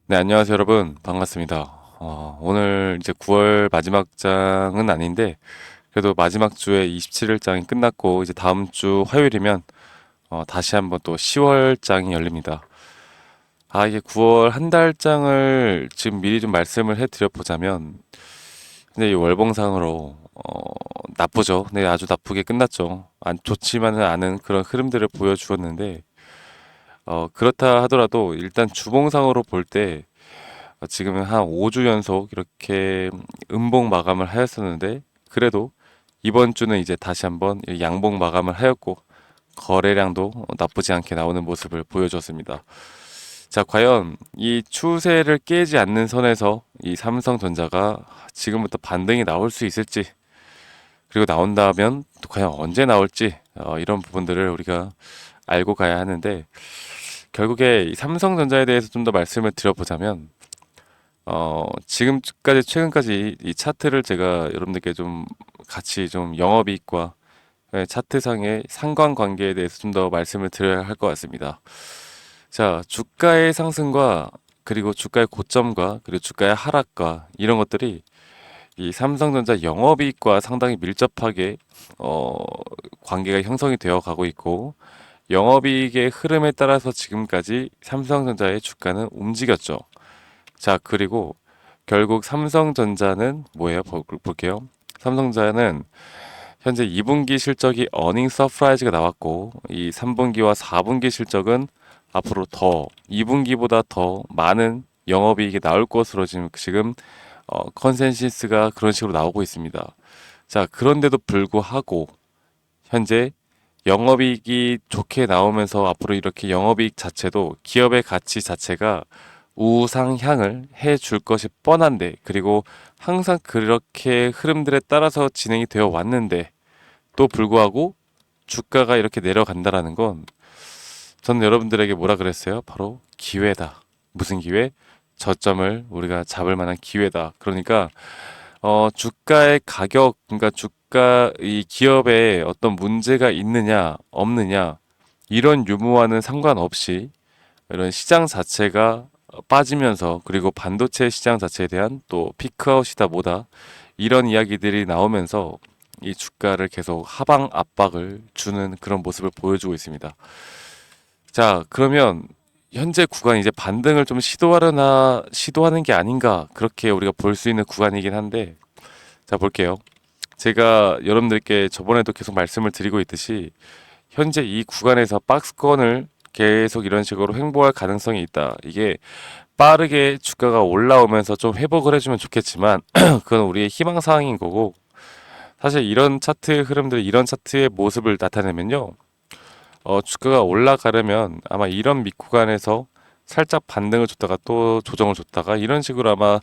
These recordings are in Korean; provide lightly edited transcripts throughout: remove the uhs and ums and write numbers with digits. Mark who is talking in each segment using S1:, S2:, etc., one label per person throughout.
S1: 네, 안녕하세요, 여러분. 반갑습니다. 오늘 이제 9월 마지막 장은 아닌데, 그래도 마지막 주에 27일 장이 끝났고, 이제 다음 주 화요일이면, 다시 한번 또 10월 장이 열립니다. 이게 9월 한 달 장을 지금 미리 좀 말씀을 해드려 보자면, 근데 이 월봉상으로, 나쁘죠. 네, 아주 나쁘게 끝났죠. 안 좋지만은 않은 그런 흐름들을 보여주었는데, 그렇다 하더라도 일단 주봉상으로 볼때 지금은 한 5주 연속 이렇게 음봉 마감을 하였었는데 그래도 이번 주는 이제 다시 한번 양봉 마감을 하였고 거래량도 나쁘지 않게 나오는 모습을 보여줬습니다. 자, 과연 이 추세를 깨지 않는 선에서 이 삼성전자가 지금부터 반등이 나올 수 있을지 그리고 나온다면 또 과연 언제 나올지 이런 부분들을 우리가 알고 가야 하는데 결국에 이 삼성전자에 대해서 좀 더 말씀을 드려보자면 지금까지 최근까지 이 차트를 제가 여러분들께 좀 같이 좀 영업이익과 차트상의 상관관계에 대해서 좀 더 말씀을 드려야 할 것 같습니다. 자, 주가의 상승과 그리고 주가의 고점과 그리고 주가의 하락과 이런 것들이 이 삼성전자 영업이익과 상당히 밀접하게 어, 관계가 형성이 되어 가고 있고 영업이익의 흐름에 따라서 지금까지 삼성전자의 주가는 움직였죠. 자, 그리고 결국 삼성전자는 뭐예요? 볼게요. 삼성전자는 현재 2분기 실적이 어닝 서프라이즈가 나왔고 이 3분기와 4분기 실적은 앞으로 더 2분기보다 더 많은 영업이익이 나올 것으로 지금 컨센시스가 그런 식으로 나오고 있습니다. 자, 그런데도 불구하고 현재 영업이익이 좋게 나오면서 앞으로 이렇게 영업이익 자체도 기업의 가치 자체가 우상향을 해 줄 것이 뻔한데, 그리고 항상 그렇게 흐름들에 따라서 진행이 되어 왔는데, 또 불구하고 주가가 이렇게 내려간다라는 건 저는 여러분들에게 뭐라 그랬어요? 바로 기회다. 무슨 기회? 저점을 우리가 잡을 만한 기회다. 그러니까 주가의 가격, 그러니까 주가 이 기업에 어떤 문제가 있느냐, 없느냐 이런 유무와는 상관없이 이런 시장 자체가 빠지면서 그리고 반도체 시장 자체에 대한 또 피크아웃이다 뭐다 이런 이야기들이 나오면서 이 주가를 계속 하방 압박을 주는 그런 모습을 보여주고 있습니다. 자, 그러면 현재 구간 이제 반등을 좀 시도하는 게 아닌가 그렇게 우리가 볼 수 있는 구간이긴 한데 자, 볼게요. 제가 여러분들께 저번에도 계속 말씀을 드리고 있듯이 현재 이 구간에서 박스권을 계속 이런 식으로 횡보할 가능성이 있다. 이게 빠르게 주가가 올라오면서 좀 회복을 해주면 좋겠지만 그건 우리의 희망사항인 거고 사실 이런 차트의 흐름들, 이런 차트의 모습을 나타내면요. 주가가 올라가려면 아마 이런 밑구간에서 살짝 반등을 줬다가 또 조정을 줬다가 이런 식으로 아마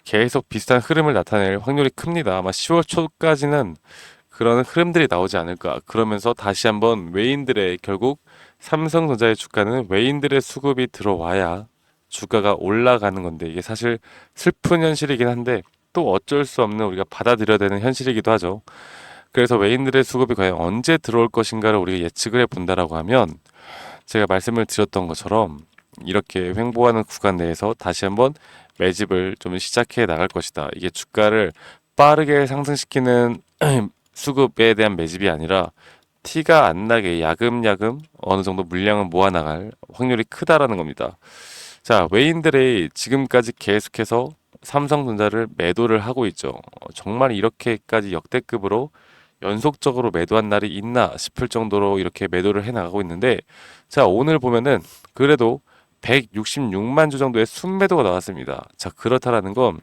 S1: 계속 비슷한 흐름을 나타낼 확률이 큽니다. 아마 10월 초까지는 그런 흐름들이 나오지 않을까. 그러면서 다시 한번 외인들의 결국 삼성전자의 주가는 외인들의 수급이 들어와야 주가가 올라가는 건데 이게 사실 슬픈 현실이긴 한데 또 어쩔 수 없는 우리가 받아들여야 되는 현실이기도 하죠. 그래서 외인들의 수급이 과연 언제 들어올 것인가를 우리가 예측을 해본다라고 하면 제가 말씀을 드렸던 것처럼 이렇게 횡보하는 구간 내에서 다시 한번 매집을 좀 시작해 나갈 것이다. 이게 주가를 빠르게 상승시키는 수급에 대한 매집이 아니라 티가 안 나게 야금야금 어느 정도 물량을 모아 나갈 확률이 크다라는 겁니다. 자, 외인들이 지금까지 계속해서 삼성전자를 매도를 하고 있죠. 정말 이렇게까지 역대급으로 연속적으로 매도한 날이 있나 싶을 정도로 이렇게 매도를 해 나가고 있는데, 자, 오늘 보면은 그래도 166만 주 정도의 순매도가 나왔습니다. 자, 그렇다라는 건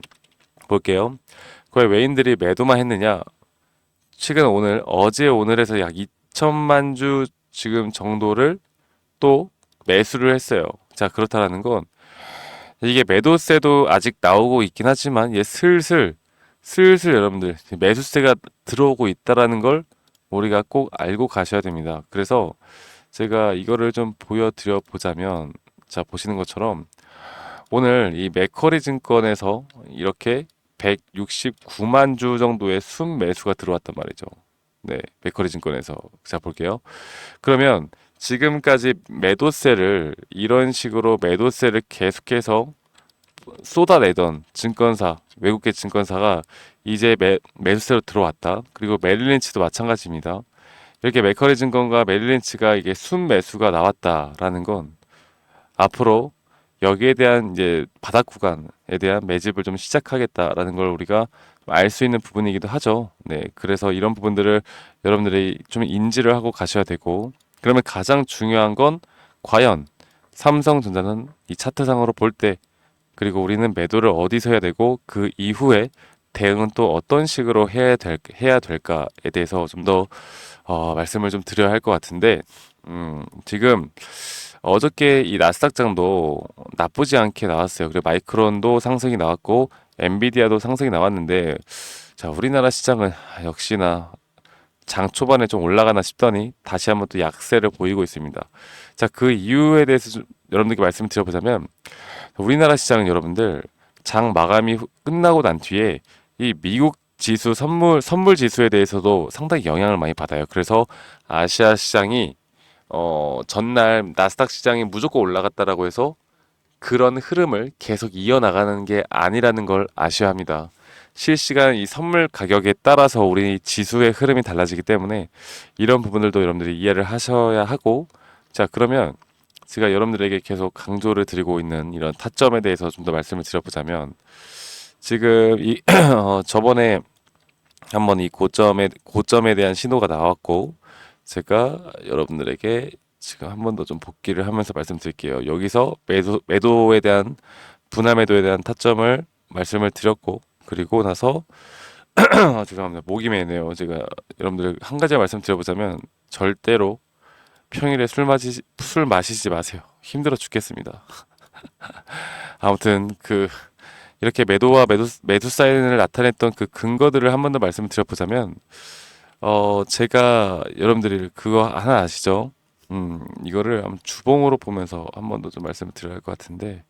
S1: 볼게요. 거의 외인들이 매도만 했느냐? 최근 오늘, 어제 오늘에서 약 2천만 주 지금 정도를 또 매수를 했어요. 자, 그렇다라는 건 이게 매도세도 아직 나오고 있긴 하지만 얘 슬슬 여러분들 매수세가 들어오고 있다라는 걸 우리가 꼭 알고 가셔야 됩니다. 그래서 제가 이거를 좀 보여드려 보자면 자 보시는 것처럼 오늘 이 맥커리 증권에서 이렇게 169만 주 정도의 순매수가 들어왔단 말이죠. 네, 맥커리 증권에서 자 볼게요. 그러면 지금까지 매도세를 이런 식으로 매도세를 계속해서 쏟아내던 증권사, 외국계 증권사가 이제 매수세로 들어왔다. 그리고 메릴린치도 마찬가지입니다. 이렇게 맥커리 증권과 메릴린치가 이게 순매수가 나왔다라는 건 앞으로 여기에 대한 이제 바닥 구간에 대한 매집을 좀 시작하겠다라는 걸 우리가 알 수 있는 부분이기도 하죠. 네, 그래서 이런 부분들을 여러분들이 좀 인지를 하고 가셔야 되고, 그러면 가장 중요한 건 과연 삼성전자는 이 차트상으로 볼 때, 그리고 우리는 매도를 어디서 해야 되고 그 이후에 대응은 또 어떤 식으로 해야 될까에 대해서 좀 더 말씀을 좀 드려야 할 것 같은데, 지금 어저께 이 나스닥장도 나쁘지 않게 나왔어요. 그리고 마이크론도 상승이 나왔고 엔비디아도 상승이 나왔는데, 자, 우리나라 시장은 역시나 장 초반에 좀 올라가나 싶더니 다시 한번 또 약세를 보이고 있습니다. 자, 그 이유에 대해서 좀 여러분들께 말씀을 드려보자면, 우리나라 시장은 여러분들 장 마감이 끝나고 난 뒤에 이 미국 지수 선물 지수에 대해서도 상당히 영향을 많이 받아요. 그래서 아시아 시장이 전날 나스닥 시장이 무조건 올라갔다라고 해서 그런 흐름을 계속 이어나가는 게 아니라는 걸 아셔야 합니다. 실시간 이 선물 가격에 따라서 우리 지수의 흐름이 달라지기 때문에 이런 부분들도 여러분들이 이해를 하셔야 하고, 자, 그러면 제가 여러분들에게 계속 강조를 드리고 있는 이런 타점에 대해서 좀 더 말씀을 드려보자면, 지금 이 저번에 한번 이 고점에 대한 신호가 나왔고, 제가 여러분들에게 지금 한 번 더 좀 복기를 하면서 말씀드릴게요. 여기서 매도에 대한 분할 매도에 대한 타점을 말씀을 드렸고, 그리고 나서 죄송합니다. 목이 메네요. 제가 여러분들 한 가지 말씀드려보자면, 절대로 평일에 술 마시지 마세요. 힘들어 죽겠습니다. 아무튼 이렇게 매도 사인을 나타냈던 그 근거들을 한 번 더 말씀을 드려보자면, 제가 여러분들이 그거 하나 아시죠? 이거를 한번 주봉으로 보면서 한 번 더 좀 말씀을 드려야 할 것 같은데,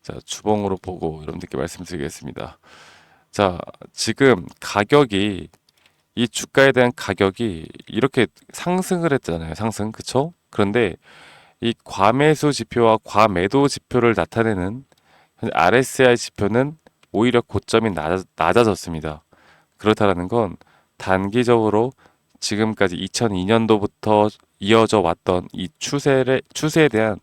S1: 자, 주봉으로 보고 여러분들께 말씀드리겠습니다. 자, 지금 이 주가에 대한 가격이 이렇게 상승을 했잖아요. 상승, 그쵸? 그런데 이 과매수 지표와 과매도 지표를 나타내는 RSI 지표는 오히려 고점이 낮아졌습니다. 그렇다라는 건 단기적으로 지금까지 2002년도부터 이어져 왔던 이 추세에 대한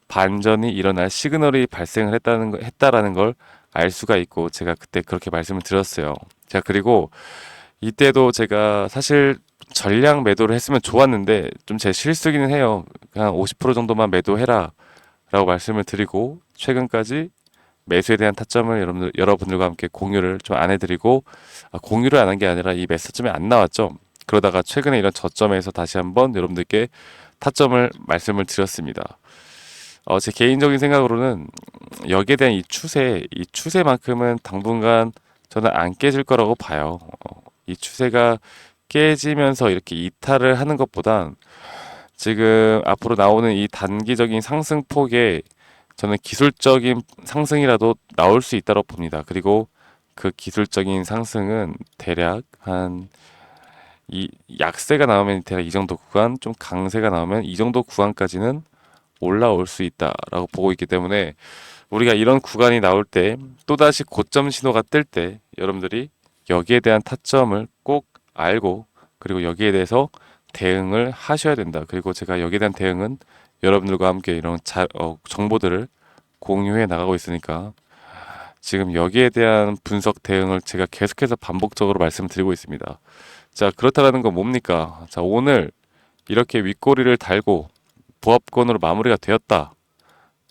S1: 반전이 일어날 시그널이 발생을 했다라는 걸 알 수가 있고, 제가 그때 그렇게 말씀을 드렸어요. 자, 그리고 이때도 제가 사실 전량 매도를 했으면 좋았는데 좀 제 실수기는 해요. 그냥 50% 정도만 매도해라 라고 말씀을 드리고, 최근까지 매수에 대한 타점을 여러분들과 함께 공유를 좀 안 해드리고, 공유를 안 한 게 아니라 이 매수점이 안 나왔죠. 그러다가 최근에 이런 저점에서 다시 한번 여러분들께 타점을 말씀을 드렸습니다. 제 개인적인 생각으로는 여기에 대한 이 추세만큼은 당분간 저는 안 깨질 거라고 봐요. 이 추세가 깨지면서 이렇게 이탈을 하는 것보단 지금 앞으로 나오는 이 단기적인 상승폭에 저는 기술적인 상승이라도 나올 수 있다고 봅니다. 그리고 그 기술적인 상승은 대략 이 약세가 나오면 대략 이 정도 구간, 좀 강세가 나오면 이 정도 구간까지는 올라올 수 있다라고 보고 있기 때문에, 우리가 이런 구간이 나올 때 또다시 고점 신호가 뜰 때 여러분들이 여기에 대한 타점을 꼭 알고, 그리고 여기에 대해서 대응을 하셔야 된다. 그리고 제가 여기에 대한 대응은 여러분들과 함께 이런 정보들을 공유해 나가고 있으니까, 지금 여기에 대한 분석 대응을 제가 계속해서 반복적으로 말씀드리고 있습니다. 자, 그렇다라는 건 뭡니까? 자, 오늘 이렇게 윗꼬리를 달고 보합권으로 마무리가 되었다.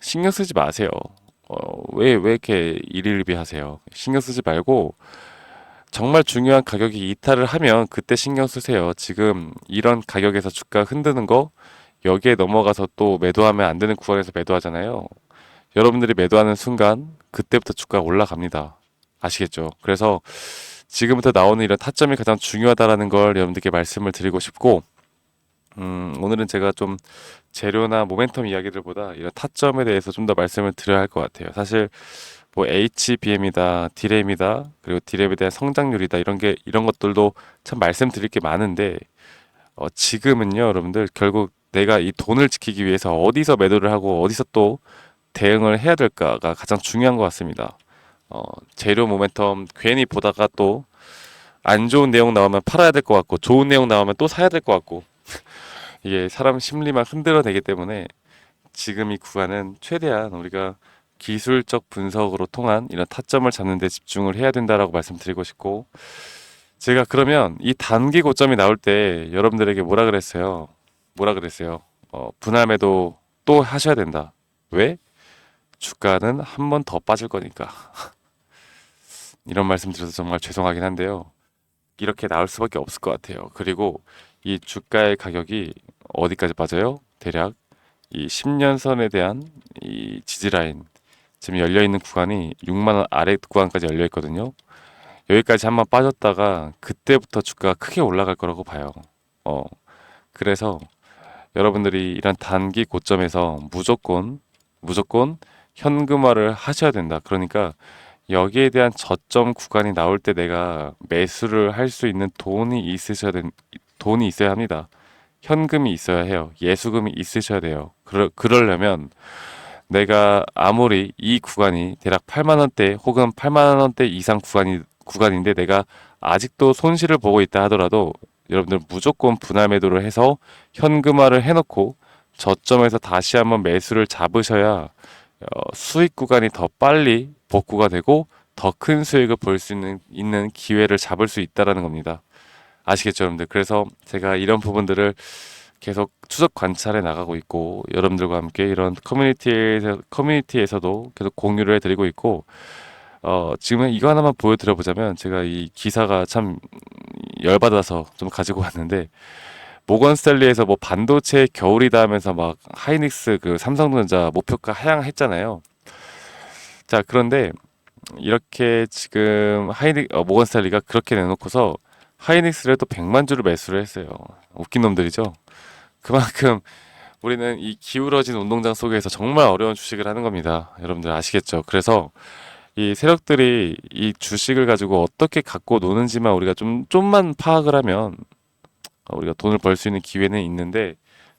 S1: 신경 쓰지 마세요. 왜 이렇게 일일비 하세요? 신경 쓰지 말고, 정말 중요한 가격이 이탈을 하면 그때 신경 쓰세요. 지금 이런 가격에서 주가 흔드는 거, 여기에 넘어가서 또 매도하면 안 되는 구간에서 매도하잖아요. 여러분들이 매도하는 순간 그때부터 주가가 올라갑니다. 아시겠죠? 그래서 지금부터 나오는 이런 타점이 가장 중요하다라는 걸 여러분들께 말씀을 드리고 싶고, 오늘은 제가 좀 재료나 모멘텀 이야기들보다 이런 타점에 대해서 좀 더 말씀을 드려야 할 것 같아요. 사실 뭐 HBM이다, 디램이다, 그리고 디램에 대한 성장률이다, 이런 것들도 참 말씀드릴 게 많은데, 지금은요, 여러분들, 결국 내가 이 돈을 지키기 위해서 어디서 매도를 하고 어디서 또 대응을 해야 될까가 가장 중요한 것 같습니다. 재료 모멘텀 괜히 보다가 또 안 좋은 내용 나오면 팔아야 될 것 같고 좋은 내용 나오면 또 사야 될 것 같고 이게 사람 심리만 흔들어내기 때문에 지금 이 구간은 최대한 우리가 기술적 분석으로 통한 이런 타점을 잡는 데 집중을 해야 된다라고 말씀드리고 싶고 제가 그러면 이 단기 고점이 나올 때 여러분들에게 뭐라 그랬어요? 뭐라 그랬어요? 분할 매도 또 하셔야 된다. 왜? 주가는 한 번 더 빠질 거니까. 이런 말씀 드려서 정말 죄송하긴 한데요. 이렇게 나올 수밖에 없을 것 같아요. 그리고 이 주가의 가격이 어디까지 빠져요? 대략 이 10년 선에 대한 이 지지라인 지금 열려 있는 구간이 6만 원 아래 구간까지 열려 있거든요. 여기까지 한번 빠졌다가 그때부터 주가가 크게 올라갈 거라고 봐요. 어, 그래서 여러분들이 이런 단기 고점에서 무조건 현금화를 하셔야 된다. 그러니까 여기에 대한 저점 구간이 나올 때 내가 매수를 할 수 있는 돈이 있어야 합니다. 현금이 있어야 해요. 예수금이 있으셔야 돼요. 그러려면 내가 아무리 이 구간이 대략 8만 원대 혹은 8만 원대 이상 구간인데 내가 아직도 손실을 보고 있다 하더라도 여러분들 무조건 분할 매도를 해서 현금화를 해놓고 저점에서 다시 한번 매수를 잡으셔야 수익 구간이 더 빨리 복구가 되고 더 큰 수익을 볼 수 있는 기회를 잡을 수 있다라는 겁니다. 아시겠죠, 여러분들? 그래서 제가 이런 부분들을 계속 추적 관찰해 나가고 있고 여러분들과 함께 이런 커뮤니티에서도 계속 공유를 해드리고 있고 지금 이거 하나만 보여드려 보자면 제가 이 기사가 참 열받아서 좀 가지고 왔는데 모건 스탠리에서 뭐 반도체 겨울이다 하면서 막 하이닉스 그 삼성전자 목표가 하향했잖아요. 자, 그런데 이렇게 지금 모건 스탠리가 그렇게 내놓고서 하이닉스를 또 100만 주를 매수를 했어요. 웃긴 놈들이죠. 그만큼 우리는 이 기울어진 운동장 속에서 정말 어려운 주식을 하는 겁니다. 여러분들 아시겠죠? 그래서 이 세력들이 이 주식을 가지고 어떻게 갖고 노는지만 우리가 좀만 파악을 하면 우리가 돈을 벌 수 있는 기회는 있는데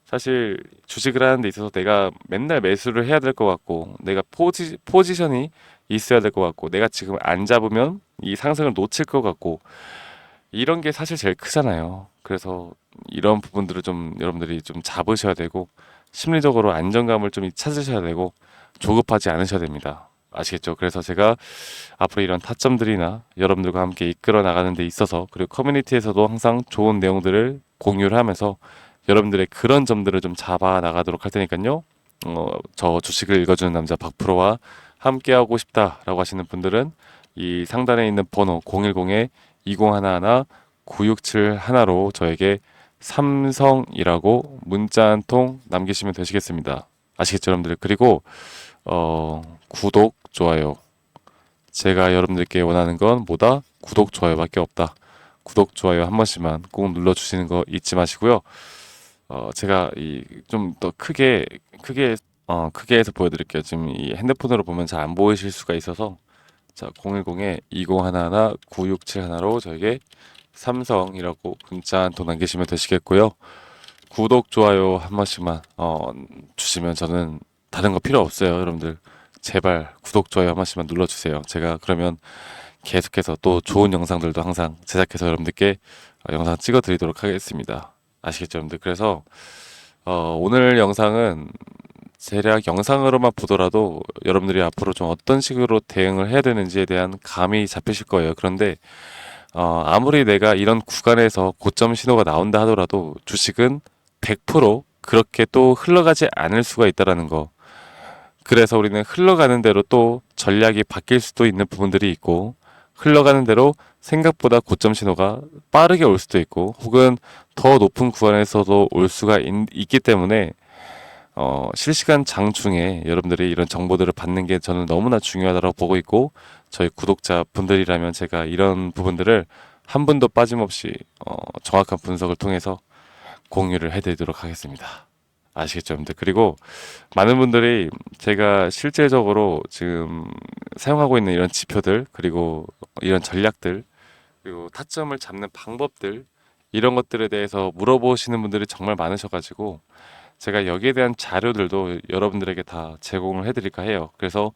S1: 사실 주식을 하는 데 있어서 내가 맨날 매수를 해야 될 것 같고 내가 포지션이 있어야 될 것 같고 내가 지금 안 잡으면 이 상승을 놓칠 것 같고 이런 게 사실 제일 크잖아요. 그래서 이런 부분들을 좀 여러분들이 좀 잡으셔야 되고 심리적으로 안정감을 좀 찾으셔야 되고 조급하지 않으셔야 됩니다. 아시겠죠? 그래서 제가 앞으로 이런 타점들이나 여러분들과 함께 이끌어 나가는 데 있어서 그리고 커뮤니티에서도 항상 좋은 내용들을 공유를 하면서 여러분들의 그런 점들을 좀 잡아 나가도록 할 테니까요. 저 주식을 읽어주는 남자 박프로와 함께 하고 싶다라고 하시는 분들은 이 상단에 있는 번호 010-2011-9671로 저에게 삼성이라고 문자 한 통 남기시면 되시겠습니다. 아시겠죠, 여러분들? 그리고 구독, 좋아요. 제가 여러분들께 원하는 건 뭐다? 구독, 좋아요밖에 없다. 구독, 좋아요 한 번씩만 꼭 눌러주시는 거 잊지 마시고요. 제가 이 좀 더 크게 해서 보여드릴게요. 지금 이 핸드폰으로 보면 잘 안 보이실 수가 있어서 자, 010-2011-9671로 저에게 삼성이라고 문자 한 통 남기시면 되시겠고요. 구독, 좋아요 한 번씩만 주시면 저는 다른 거 필요 없어요, 여러분들. 제발 구독, 좋아요 한 번씩만 눌러주세요. 제가 그러면 계속해서 또 좋은 영상들도 항상 제작해서 여러분들께 영상 찍어드리도록 하겠습니다. 아시겠죠, 여러분들? 그래서 오늘 영상은 대략 영상으로만 보더라도 여러분들이 앞으로 좀 어떤 식으로 대응을 해야 되는지에 대한 감이 잡히실 거예요. 그런데 아무리 내가 이런 구간에서 고점 신호가 나온다 하더라도 주식은 100% 그렇게 또 흘러가지 않을 수가 있다라는 거. 그래서 우리는 흘러가는 대로 또 전략이 바뀔 수도 있는 부분들이 있고 흘러가는 대로 생각보다 고점 신호가 빠르게 올 수도 있고 혹은 더 높은 구간에서도 올 수가 있기 때문에 실시간 장중에 여러분들이 이런 정보들을 받는 게 저는 너무나 중요하다고 보고 있고 저희 구독자 분들이라면 제가 이런 부분들을 한 분도 빠짐없이 정확한 분석을 통해서 공유를 해드리도록 하겠습니다. 아시겠죠, 여러분들? 그리고 많은 분들이 제가 실제적으로 지금 사용하고 있는 이런 지표들 그리고 이런 전략들 그리고 타점을 잡는 방법들 이런 것들에 대해서 물어보시는 분들이 정말 많으셔가지고 제가 여기에 대한 자료들도 여러분들에게 다 제공을 해드릴까 해요. 그래서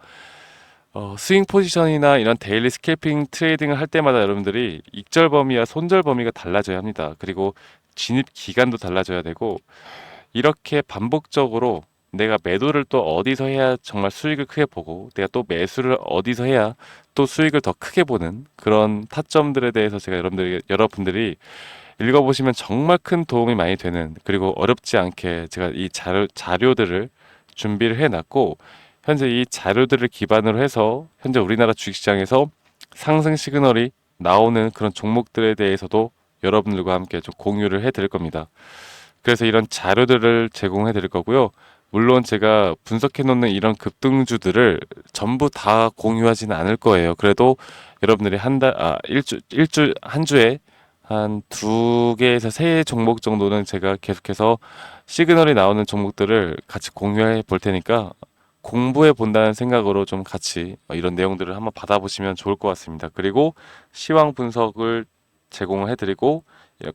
S1: 스윙 포지션이나 이런 데일리 스캘핑 트레이딩을 할 때마다 여러분들이 익절 범위와 손절 범위가 달라져야 합니다. 그리고 진입 기간도 달라져야 되고 이렇게 반복적으로 내가 매도를 또 어디서 해야 정말 수익을 크게 보고 내가 또 매수를 어디서 해야 또 수익을 더 크게 보는 그런 타점들에 대해서 제가 여러분들이 읽어보시면 정말 큰 도움이 많이 되는 그리고 어렵지 않게 제가 이 자료들을 준비를 해놨고 현재 이 자료들을 기반으로 해서 현재 우리나라 주식시장에서 상승 시그널이 나오는 그런 종목들에 대해서도 여러분들과 함께 좀 공유를 해드릴 겁니다. 그래서 이런 자료들을 제공해 드릴 거고요. 물론 제가 분석해 놓는 이런 급등주들을 전부 다 공유하지는 않을 거예요. 그래도 여러분들이 한 주에 한 두 개에서 세 종목 정도는 제가 계속해서 시그널이 나오는 종목들을 같이 공유해 볼 테니까 공부해 본다는 생각으로 좀 같이 이런 내용들을 한번 받아보시면 좋을 것 같습니다. 그리고 시황 분석을 제공을 해드리고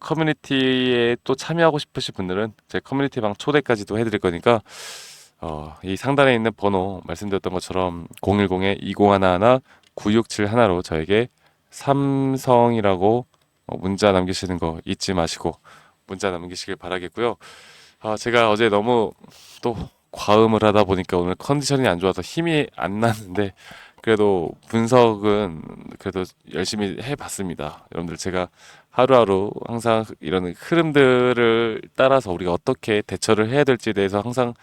S1: 커뮤니티에 또 참여하고 싶으신 분들은 제 커뮤니티 방 초대까지도 해드릴 거니까 이 상단에 있는 번호 말씀드렸던 것처럼 010-2011-9671로 저에게 삼성이라고 문자 남기시는 거 잊지 마시고 문자 남기시길 바라겠고요. 제가 어제 너무 또 과음을 하다 보니까 오늘 컨디션이 안 좋아서 힘이 안 나는데 그래도 분석은 그래도 열심히 해봤습니다. 여러분들 제가 하루하루 항상 이런 흐름들을 따라서 우리가 어떻게 대처를 해야 될지에 대해서 항상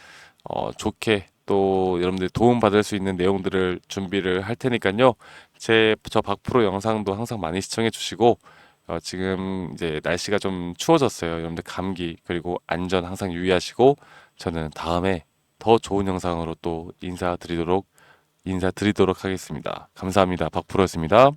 S1: 좋게 또 여러분들 도움 받을 수 있는 내용들을 준비를 할 테니까요. 저 박프로 영상도 항상 많이 시청해 주시고 지금 이제 날씨가 좀 추워졌어요. 여러분들 감기 그리고 안전 항상 유의하시고 저는 다음에 더 좋은 영상으로 또 인사드리도록 하겠습니다. 감사합니다. 박프로였습니다.